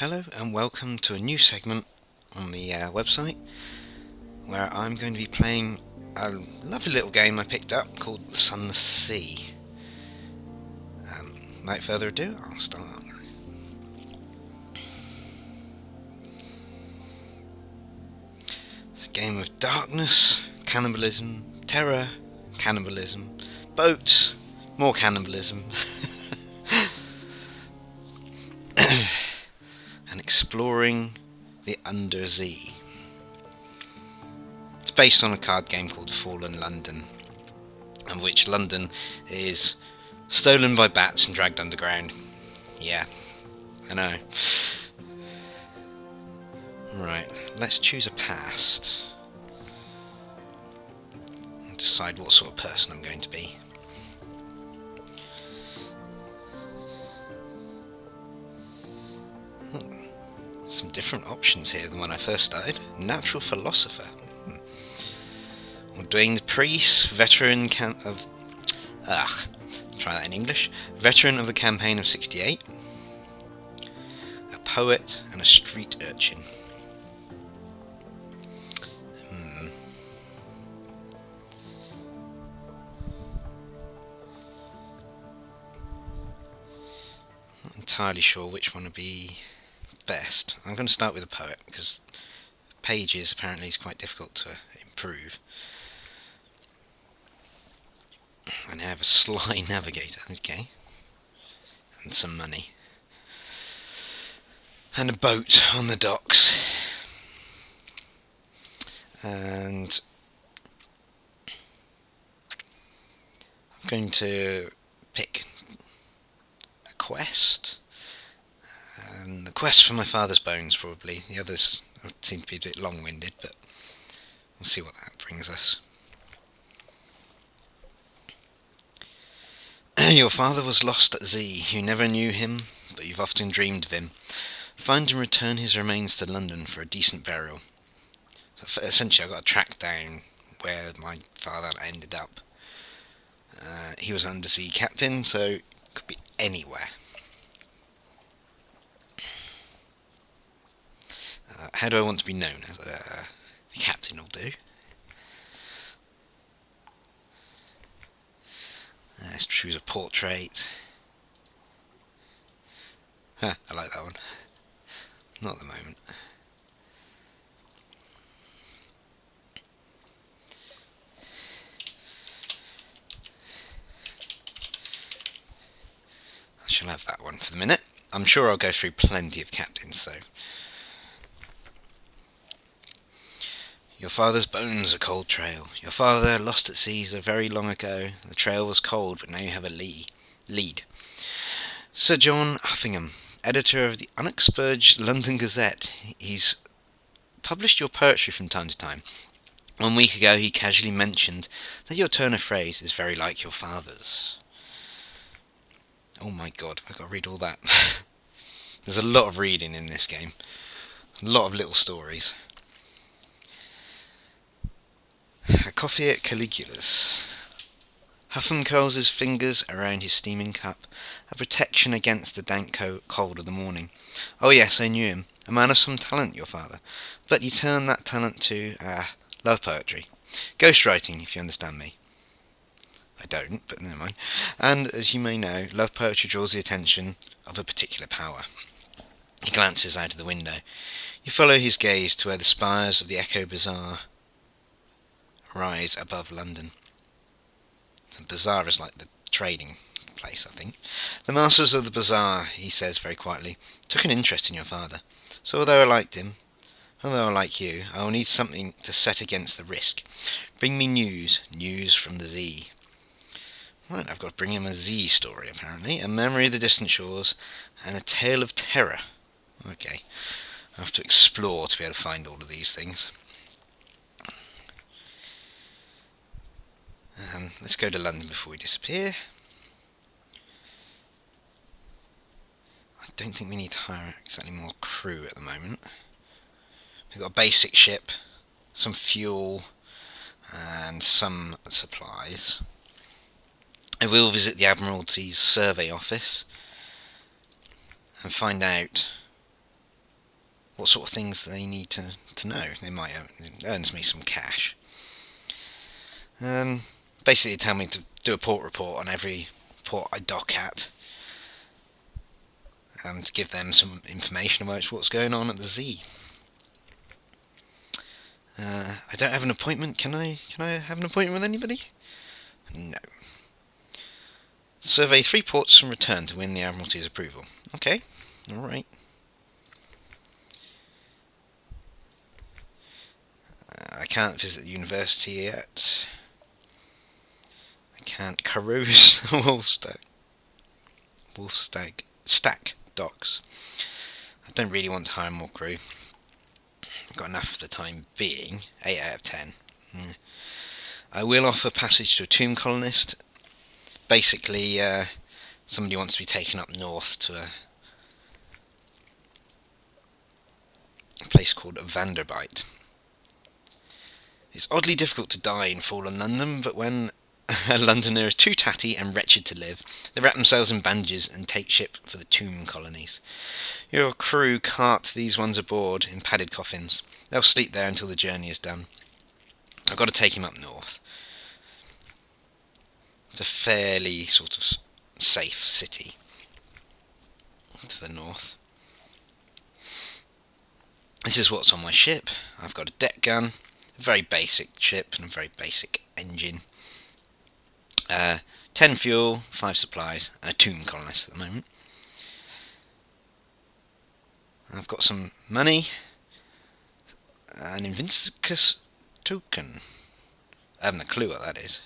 Hello and welcome to a new segment on the website where I'm going to be playing a lovely little game I picked up called Sunless Sea. Without further ado, I'll start. It's a game of darkness, cannibalism, terror, cannibalism, boats, more cannibalism, and exploring the Undersea. It's based on a card game called Fallen London, in which London is stolen by bats and dragged underground. Yeah, I know. Right, let's choose a past and decide what sort of person I'm going to be. Some different options here than when I first started. Natural philosopher. Ordained priest, veteran try that in English. Veteran of the campaign of 68. A poet and a street urchin. Not entirely sure which one would be best. I'm going to start with a poet because pages apparently is quite difficult to improve. I now have a sly navigator, okay, and some money, and a boat on the docks, and I'm going to pick a quest. The quest for my father's bones, probably. The others seem to be a bit long-winded, but we'll see what that brings us. Your father was lost at sea. You never knew him, but you've often dreamed of him. Find and return his remains to London for a decent burial. So essentially, I've got to track down where my father ended up. He was an undersea captain, so it could be anywhere. How do I want to be known? As the captain will do. Let's choose a portrait. I like that one. Not at the moment. I shall have that one for the minute. I'm sure I'll go through plenty of captains, so. Your father's bones, a cold trail. Your father lost at sea so very long ago. The trail was cold, but now you have a lead. Sir John Huffingham, editor of the unexpurged London Gazette. He's published your poetry from time to time. 1 week ago he casually mentioned that your turn of phrase is very like your father's. Oh my god, I've got to read all that. There's a lot of reading in this game. A lot of little stories. A coffee at Caligula's. Huffam curls his fingers around his steaming cup, a protection against the dank cold of the morning. Oh yes, I knew him. A man of some talent, your father. But he turned that talent to, love poetry. Ghostwriting, if you understand me. I don't, but never mind. And, as you may know, love poetry draws the attention of a particular power. He glances out of the window. You follow his gaze to where the spires of the Echo Bazaar rise above London. The bazaar is like the trading place, I think. The masters of the bazaar, he says very quietly, took an interest in your father. So although I liked him, although I like you, I will need something to set against the risk. Bring me news from the Z. Right, I've got to bring him a Z story, apparently. A memory of the distant shores and a tale of terror. Okay, I have to explore to be able to find all of these things. Let's go to London before we disappear. I don't think we need to hire exactly more crew at the moment. We've got a basic ship, some fuel, and some supplies. I will visit the Admiralty's survey office and find out what sort of things they need to know. They might earn me some cash. Basically, tell me to do a port report on every port I dock at, to give them some information about what's going on at the Z. I don't have an appointment. Can I have an appointment with anybody? No. Survey 3 ports and return to win the Admiralty's approval. Okay, alright. I can't visit the university yet. I can't carouse Stack docks. I don't really want to hire more crew. I've got enough for the time being. 8 out of 10. I will offer passage to a tomb colonist. Basically, somebody wants to be taken up north to a place called Vanderbite. It's oddly difficult to die in fallen London, but when a Londoner is too tatty and wretched to live, they wrap themselves in bandages and take ship for the tomb colonies. Your crew cart these ones aboard in padded coffins. They'll sleep there until the journey is done. I've got to take him up north. It's a fairly sort of safe city to the north. This is what's on my ship. I've got a deck gun, a very basic ship and a very basic engine. 10 fuel, 5 supplies, and a tomb colonist at the moment. I've got some money, an Invincicus token. I haven't a clue what that is.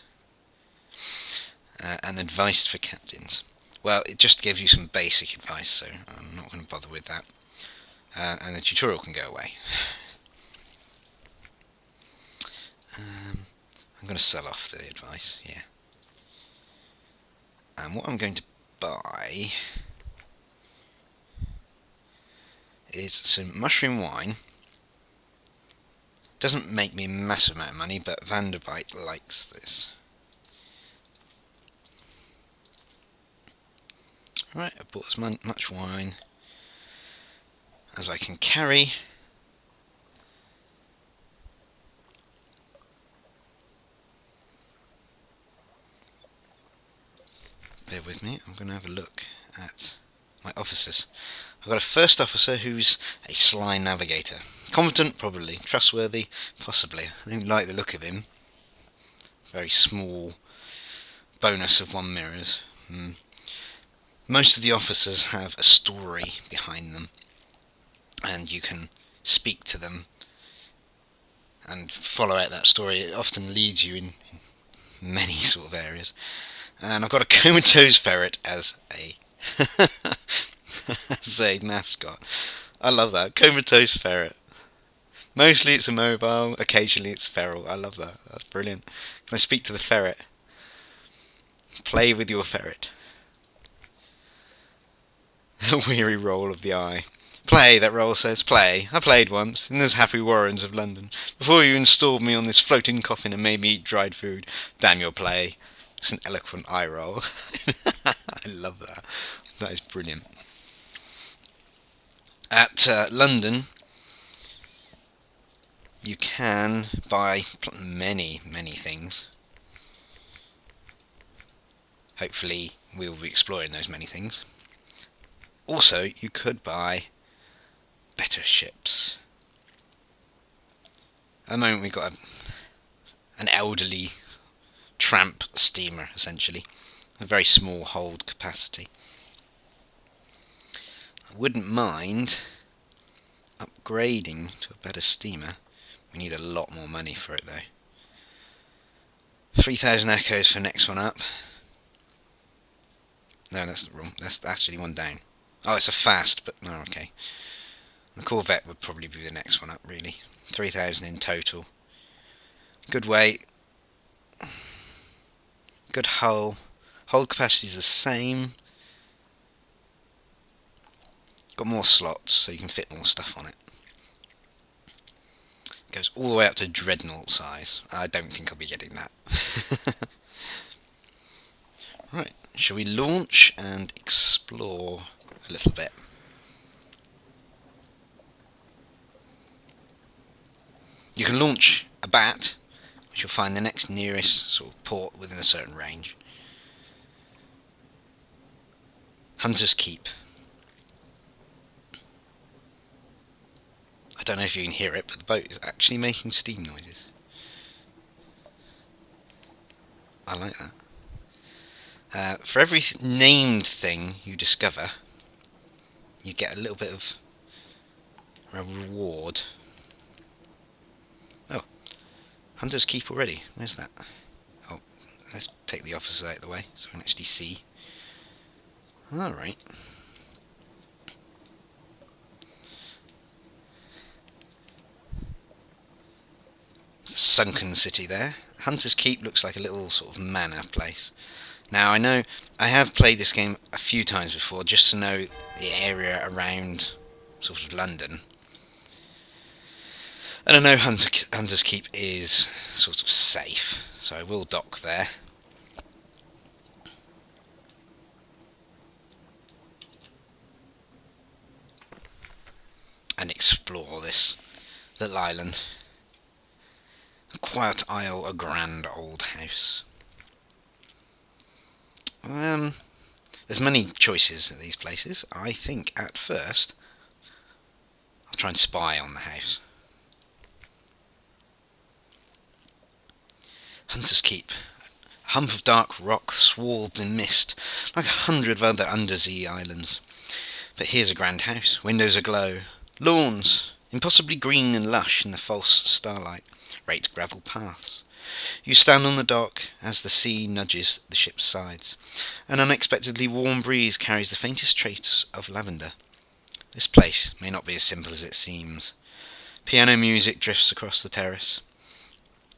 And advice for captains. Well, it just gives you some basic advice, so I'm not going to bother with that. And the tutorial can go away. I'm going to sell off the advice, yeah. And what I'm going to buy is some mushroom wine. Doesn't make me a massive amount of money, but Vanderbite likes this. Right, I've bought as much wine as I can carry. Bear with me, I'm going to have a look at my officers. I've got a first officer who's a sly navigator. Competent, probably. Trustworthy, possibly. I don't like the look of him. Very small bonus of 1 mirrors. Most of the officers have a story behind them, and you can speak to them and follow out that story. It often leads you in many sort of areas. And I've got a comatose ferret as a as a mascot. I love that. Comatose ferret. Mostly it's a mobile, occasionally it's feral. I love that. That's brilliant. Can I speak to the ferret? Play with your ferret. A weary roll of the eye. Play, that roll says. Play. I played once, in those happy warrens of London, before you installed me on this floating coffin and made me eat dried food. Damn your play. It's an eloquent eye roll. I love that. That is brilliant. At London, you can buy many things. Hopefully we will be exploring those many things. Also, you could buy better ships. At the moment we've got an elderly tramp steamer, essentially. A very small hold capacity. I wouldn't mind upgrading to a better steamer. We need a lot more money for it though. 3,000 echoes for next one up. No, that's wrong. That's actually one down. Oh, it's a fast, but no, okay. The Corvette would probably be the next one up, really. 3,000 in total. Good weight. Good hull. Hold capacity is the same. Got more slots, so you can fit more stuff on it. Goes all the way up to dreadnought size. I don't think I'll be getting that. Right, shall we launch and explore a little bit? You can launch a bat, which will find the next nearest sort of port within a certain range. Hunter's Keep. I don't know if you can hear it, but the boat is actually making steam noises. I like that. For every named thing you discover, you get a little bit of a reward. Oh, Hunter's Keep already. Where's that? Oh, let's take the officers out of the way so we can actually see. Alright. It's a sunken city there. Hunter's Keep looks like a little sort of manor place. Now, I know I have played this game a few times before just to know the area around sort of London. And I know Hunter's Keep is sort of safe, so I will dock there. And explore this little island. A quiet isle, a grand old house. There's many choices at these places. I think at first I'll try and spy on the house. Hunter's Keep. A hump of dark rock swathed in mist, like 100 other undersea islands. But here's a grand house, windows aglow, lawns, impossibly green and lush in the false starlight, raked gravel paths. You stand on the dock as the sea nudges the ship's sides. An unexpectedly warm breeze carries the faintest trace of lavender. This place may not be as simple as it seems. Piano music drifts across the terrace.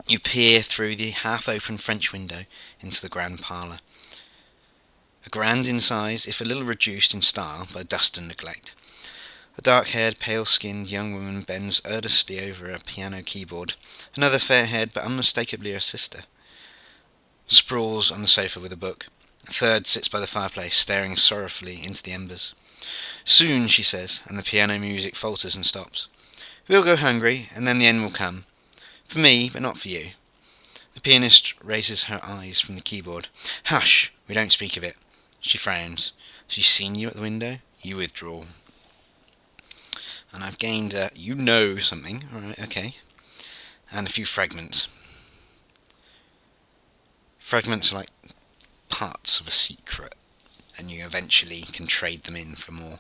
You peer through the half-open French window into the grand parlour. A grand in size, if a little reduced in style by dust and neglect. A dark-haired, pale-skinned young woman bends earnestly over a piano keyboard. Another fair-haired, but unmistakably her sister, sprawls on the sofa with a book. A third sits by the fireplace, staring sorrowfully into the embers. Soon, she says, and the piano music falters and stops. We'll go hungry, and then the end will come. For me, but not for you. The pianist raises her eyes from the keyboard. Hush! We don't speak of it. She frowns. She's seen you at the window. You withdraw. And I've gained, you know something. Alright, okay. And a few fragments. Fragments are like parts of a secret, and you eventually can trade them in for more.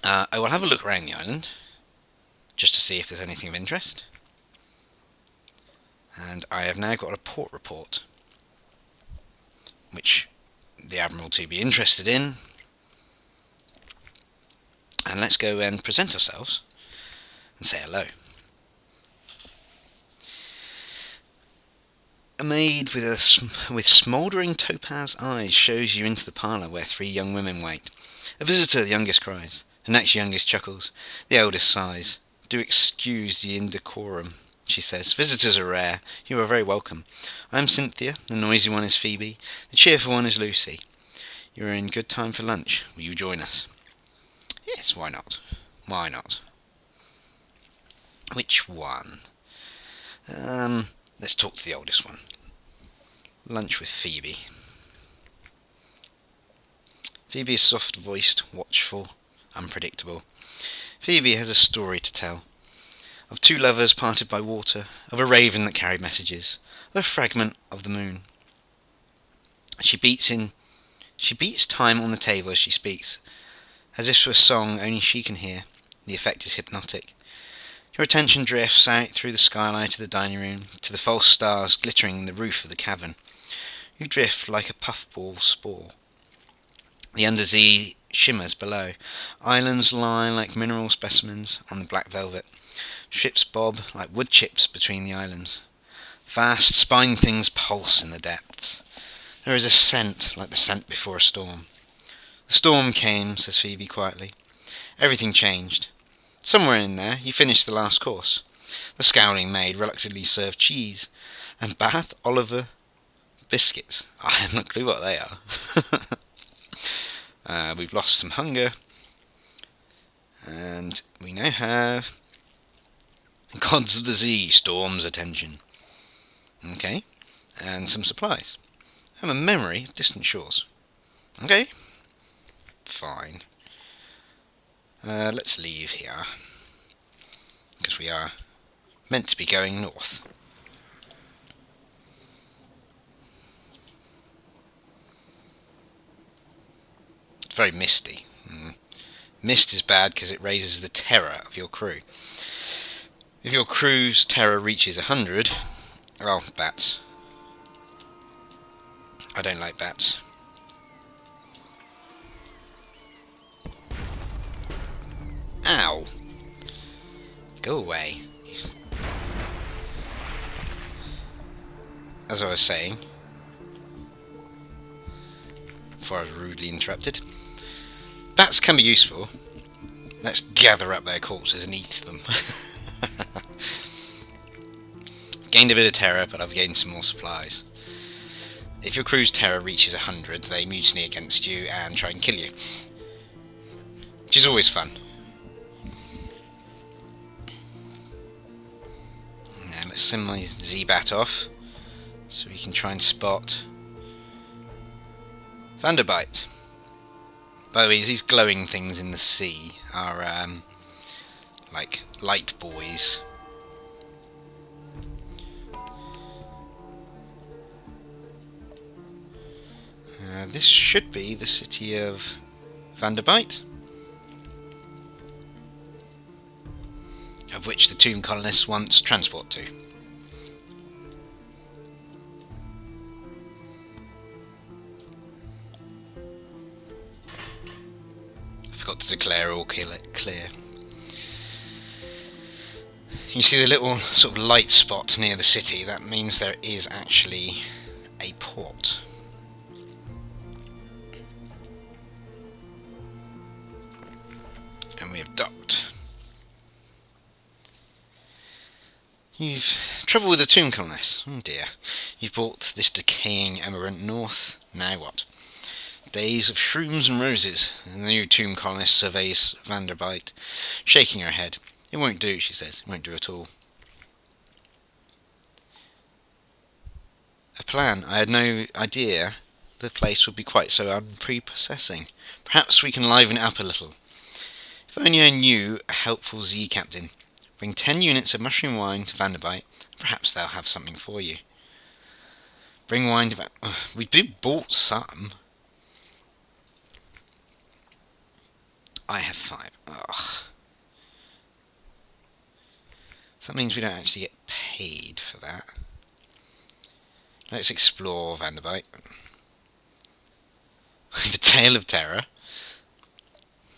I will have a look around the island, just to see if there's anything of interest. And I have now got a port report, which the Admiralty be interested in. And let's go and present ourselves and say hello. A maid with smouldering topaz eyes shows you into the parlour where 3 young women wait. A visitor, the youngest cries. The next youngest chuckles. The eldest sighs. Do excuse the indecorum, she says. Visitors are rare. You are very welcome. I am Cynthia. The noisy one is Phoebe. The cheerful one is Lucy. You are in good time for lunch. Will you join us? Yes, why not? Why not? Which one? Let's talk to the oldest one. Lunch with Phoebe. Phoebe is soft-voiced, watchful, unpredictable. Phoebe has a story to tell. Of 2 lovers parted by water, of a raven that carried messages, of a fragment of the moon. She beats time on the table as she speaks, as if to a song only she can hear. The effect is hypnotic. Your attention drifts out through the skylight of the dining room to the false stars glittering in the roof of the cavern. You drift like a puffball spore. The undersea shimmers below. Islands lie like mineral specimens on the black velvet. Ships bob like wood chips between the islands. Vast spine things pulse in the depths. There is a scent like the scent before a storm. The storm came, says Phoebe quietly. Everything changed. Somewhere in there, you finished the last course. The scowling maid reluctantly served cheese, and Bath Oliver biscuits. I have no clue what they are. We've lost some hunger, and we now have gods of the sea, storm's attention. Okay, and some supplies. And a memory of distant shores. Okay, fine. Let's leave here, because we are meant to be going north. It's very misty. Mist is bad because it raises the terror of your crew. If your crew's terror reaches 100, well, bats. I don't like bats. Ow! Go away. As I was saying, before I was rudely interrupted, bats can be useful. Let's gather up their corpses and eat them. Gained a bit of terror, but I've gained some more supplies. If your crew's terror reaches 100, they mutiny against you and try and kill you. Which is always fun. Now let's send my Z-Bat off, so we can try and spot Vanderbite. By the way, these glowing things in the sea are like light buoys. This should be the city of Vanderbite, of which the tomb colonists wants transport to. I forgot to declare all clear. You see the little sort of light spot near the city? That means there is actually a port. And we have docked. You've trouble with the tomb colonists. Oh dear. You've brought this decaying emigrant north. Now what? Days of shrooms and roses. The new tomb colonist surveys Vanderbite, shaking her head. It won't do, she says. It won't do at all. A plan. I had no idea the place would be quite so unprepossessing. Perhaps we can liven it up a little. If only I knew a helpful Z captain. Bring 10 units of mushroom wine to Vanderbite. Perhaps they'll have something for you. Bring wine to we did bought some. I have 5. Ugh. So that means we don't actually get paid for that. Let's explore Vanderbite. We have a tale of terror.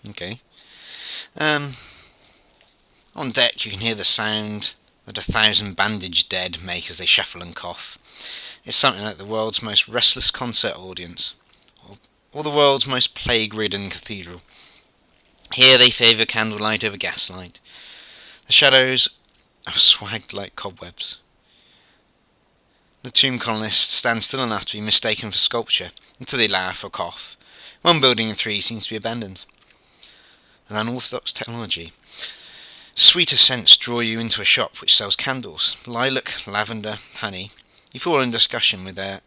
Okay. On deck you can hear the sound that 1,000 bandaged dead make as they shuffle and cough. It's something like the world's most restless concert audience, or the world's most plague-ridden cathedral. Here they favour candlelight over gaslight. The shadows are swagged like cobwebs. The tomb colonists stand still enough to be mistaken for sculpture, until they laugh or cough. One building in 3 seems to be abandoned. An unorthodox technology. Sweeter scents draw you into a shop which sells candles, lilac, lavender, honey. You fall in discussion with their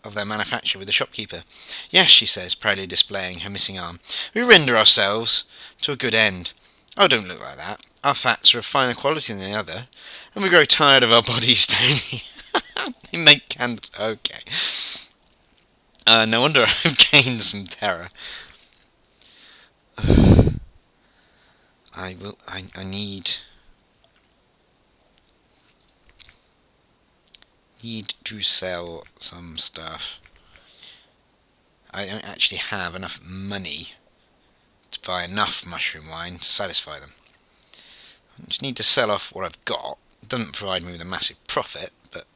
manufacture with the shopkeeper. Yes, she says, proudly displaying her missing arm. We render ourselves to a good end. Oh, don't look like that. Our fats are of finer quality than the other, and we grow tired of our bodies, don't we? They make candles. Okay. No wonder I've gained some terror. I need to sell some stuff. I don't actually have enough money to buy enough mushroom wine to satisfy them. I just need to sell off what I've got. It doesn't provide me with a massive profit, but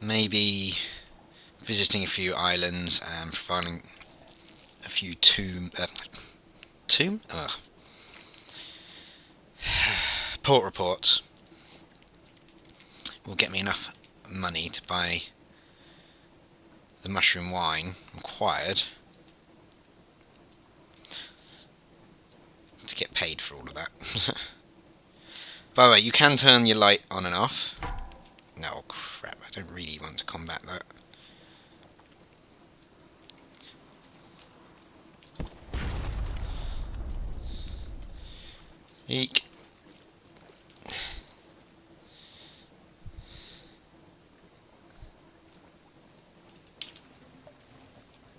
maybe visiting a few islands and providing a few port reports will get me enough money to buy the mushroom wine required to get paid for all of that. By the way, you can turn your light on and off. No, crap, I don't really want to combat that. Eek.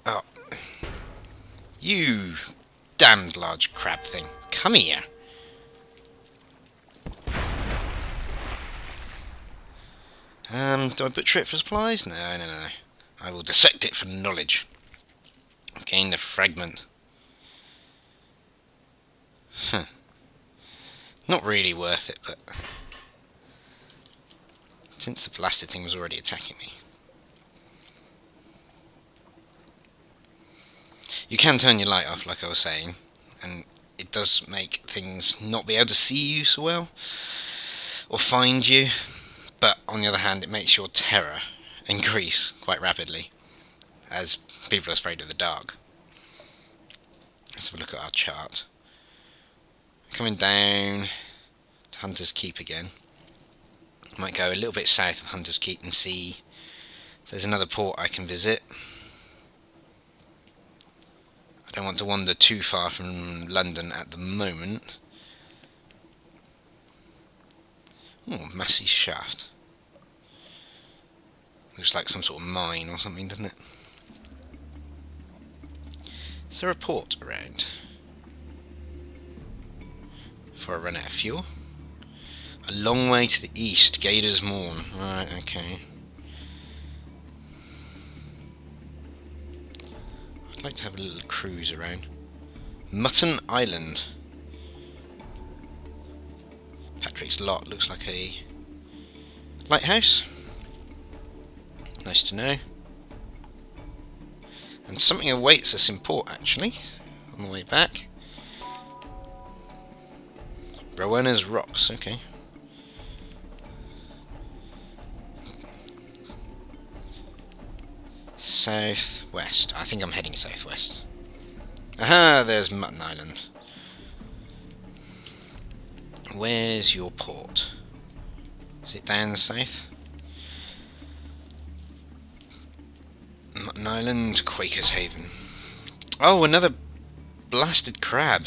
Oh. You damned large crab thing. Come here. Do I butcher it for supplies? No. I will dissect it for knowledge. I've gained a fragment. Huh. Not really worth it, but since the blasted thing was already attacking me. You can turn your light off, like I was saying, and it does make things not be able to see you so well, or find you, but on the other hand it makes your terror increase quite rapidly, as people are afraid of the dark. Let's have a look at our chart. Coming down to Hunter's Keep again. Might go a little bit south of Hunter's Keep and see if there's another port I can visit. I don't want to wander too far from London at the moment. Oh, Massey's Shaft. Looks like some sort of mine or something, doesn't it? Is there a port around? Before I run out of fuel. A long way to the east, Gator's Morn. Right, okay. I'd like to have a little cruise around. Mutton Island. Patrick's Lot looks like a lighthouse. Nice to know. And something awaits us in port, actually, on the way back. Rowena's Rocks, okay. Southwest. I think I'm heading southwest. Aha, there's Mutton Island. Where's your port? Is it down the south? Mutton Island, Quaker's Haven. Oh, another blasted crab.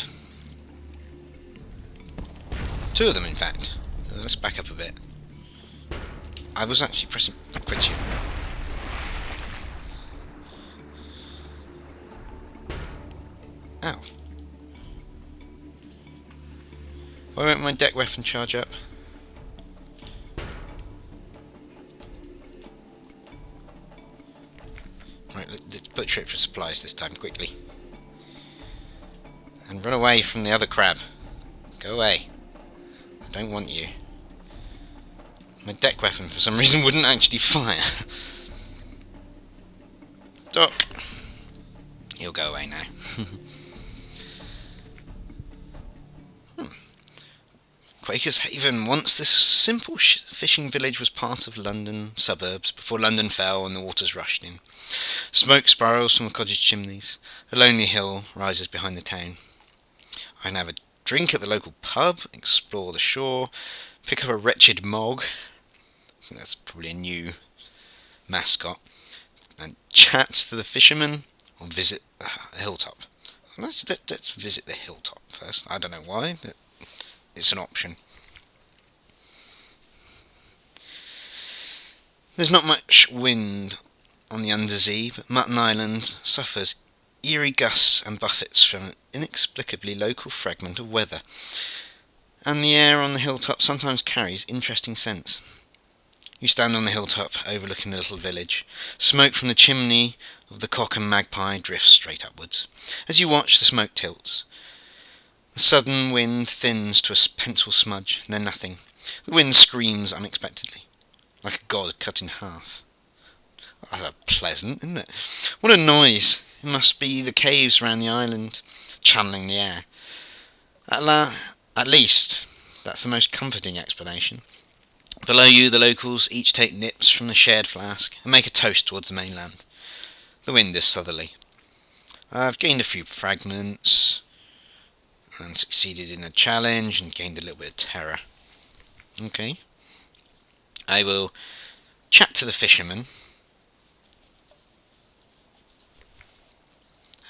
Two of them, in fact. Let's back up a bit. I was actually pressing quit you. Ow. Why won't my deck weapon charge up? Right, let's butcher it for supplies this time, quickly. And run away from the other crab. Go away. I don't want you. My deck weapon, for some reason, wouldn't actually fire. Doc. He'll go away now. Quaker's Haven. Once this simple fishing village was part of London suburbs, before London fell and the waters rushed in. Smoke spirals from the cottage chimneys. A lonely hill rises behind the town. I can have a drink at the local pub, explore the shore, pick up a wretched mog. I think that's probably a new mascot. And chat to the fishermen, or visit a hilltop. Let's visit the hilltop first. I don't know why, but it's an option. There's not much wind on the undersea, but Mutton Island suffers eerie gusts and buffets from an inexplicably local fragment of weather, and the air on the hilltop sometimes carries interesting scents. You stand on the hilltop overlooking the little village. Smoke from the chimney of the Cock and Magpie drifts straight upwards. As you watch, the smoke tilts. The sudden wind thins to a pencil smudge, then nothing. The wind screams unexpectedly, like a god cut in half. Oh, that's pleasant, isn't it? What a noise! It must be the caves around the island, channeling the air. At least, that's the most comforting explanation. Below you, the locals each take nips from the shared flask and make a toast towards the mainland. The wind is southerly. I've gained a few fragments and succeeded in a challenge and gained a little bit of terror. Okay. I will chat to the fisherman,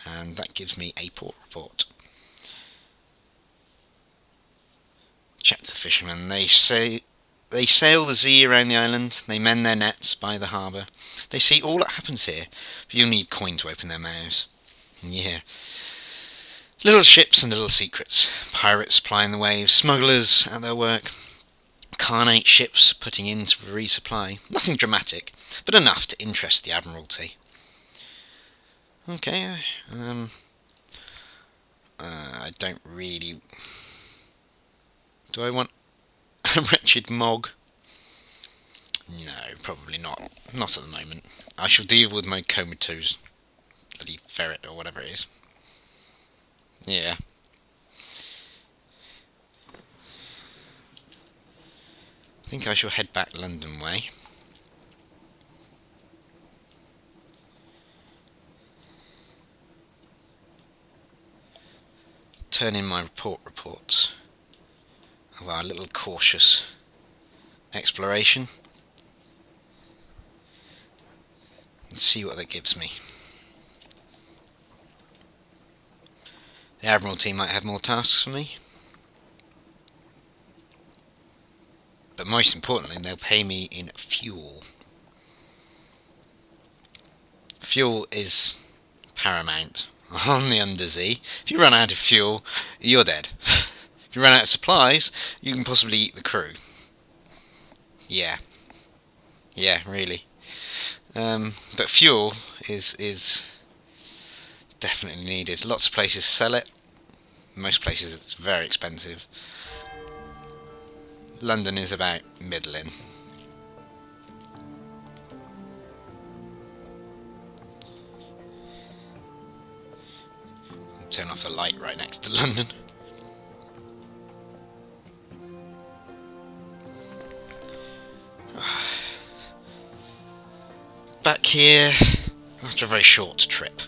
and that gives me a port report. Chat to the fishermen. They say they sail the Z around the island. They mend their nets by the harbour. They see all that happens here. But you need coin to open their mouths. Yeah. Little ships and little secrets. Pirates plying the waves. Smugglers at their work. Carnate ships putting in to resupply. Nothing dramatic, but enough to interest the Admiralty. Okay. I don't really... Do I want a wretched Mog? No, probably not. Not at the moment. I shall deal with my comatose bloody ferret or whatever it is. Yeah. I think I shall head back London way. Turn in my reports of our little cautious exploration and see what that gives me. The Admiralty might have more tasks for me, but most importantly they'll pay me in fuel. Fuel is paramount on the Undersea. If you run out of fuel, you're dead. If you run out of supplies, you can possibly eat the crew. Yeah, really. But fuel is definitely needed. Lots of places sell it. Most places it's very expensive. London is about middling. Turn off the light right next to London. Back here after a very short trip.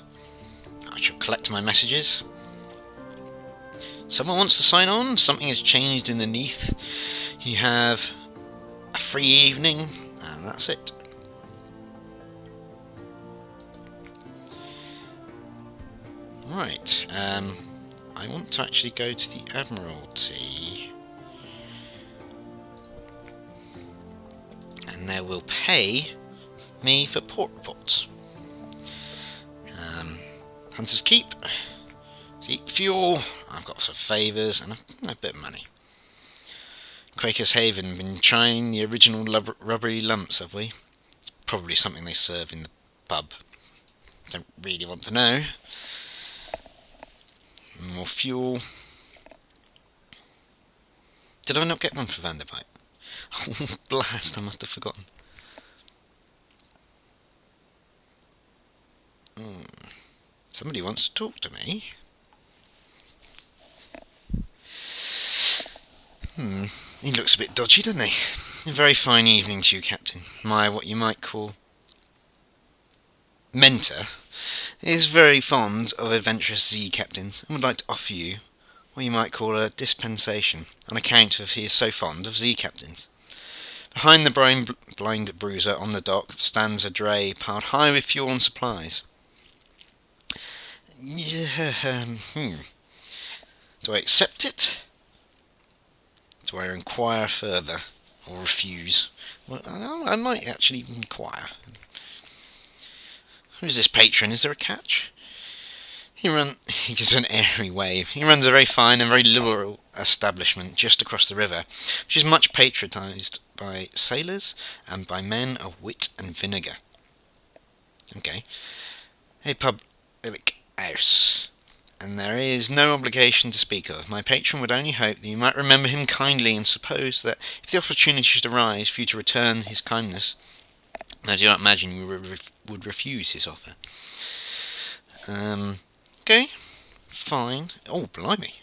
I shall collect my messages. Someone wants to sign on. Something has changed in the Neath. You have a free evening, and that's it. Right, I want to actually go to the Admiralty, and they will pay me for port reports. Hunter's Keep, fuel, I've got some favours and a bit of money. Quaker's Haven, been trying the original rubbery lumps, have we? It's probably something they serve in the pub. Don't really want to know. More fuel. Did I not get one for Vanderbilt? Oh, blast, I must have forgotten. Somebody wants to talk to me. He looks a bit dodgy, doesn't he? A very fine evening to you, Captain. My, what you might call mentor is very fond of adventurous Z captains and would like to offer you what you might call a dispensation on account of he is so fond of Z captains. Behind the blind bruiser on the dock stands a dray piled high with fuel and supplies. Do I accept it? Do I inquire further or refuse? Well, I might actually inquire. Who's this patron? Is there a catch? He gives an airy wave. He runs a very fine and very liberal establishment just across the river, which is much patronised by sailors and by men of wit and vinegar. Okay. A public house. And there is no obligation to speak of. My patron would only hope that you might remember him kindly and suppose that if the opportunity should arise for you to return his kindness, I do not imagine you would refuse his offer. Okay, fine. Oh, blimey.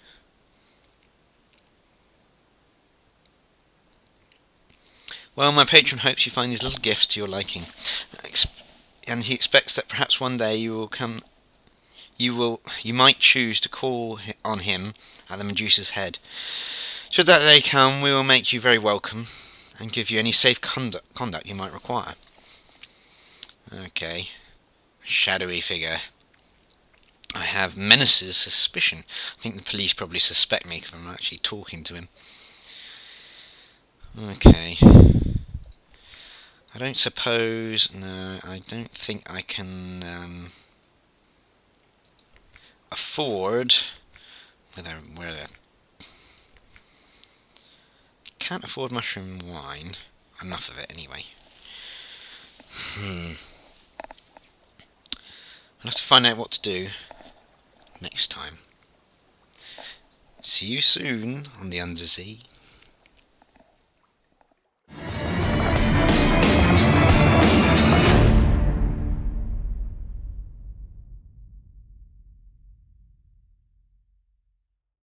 Well, my patron hopes you find these little gifts to your liking. and he expects that perhaps one day you will come. You might choose to call on him at the Medusa's head. Should that day come, we will make you very welcome and give you any safe conduct you might require. Okay. Shadowy figure. I have Menace's suspicion. I think the police probably suspect me because I'm actually talking to him. Okay. I don't suppose... No, I don't think I can afford... Where the... Can't afford mushroom wine. Enough of it anyway. I'll have to find out what to do next time. See you soon on the Undersea.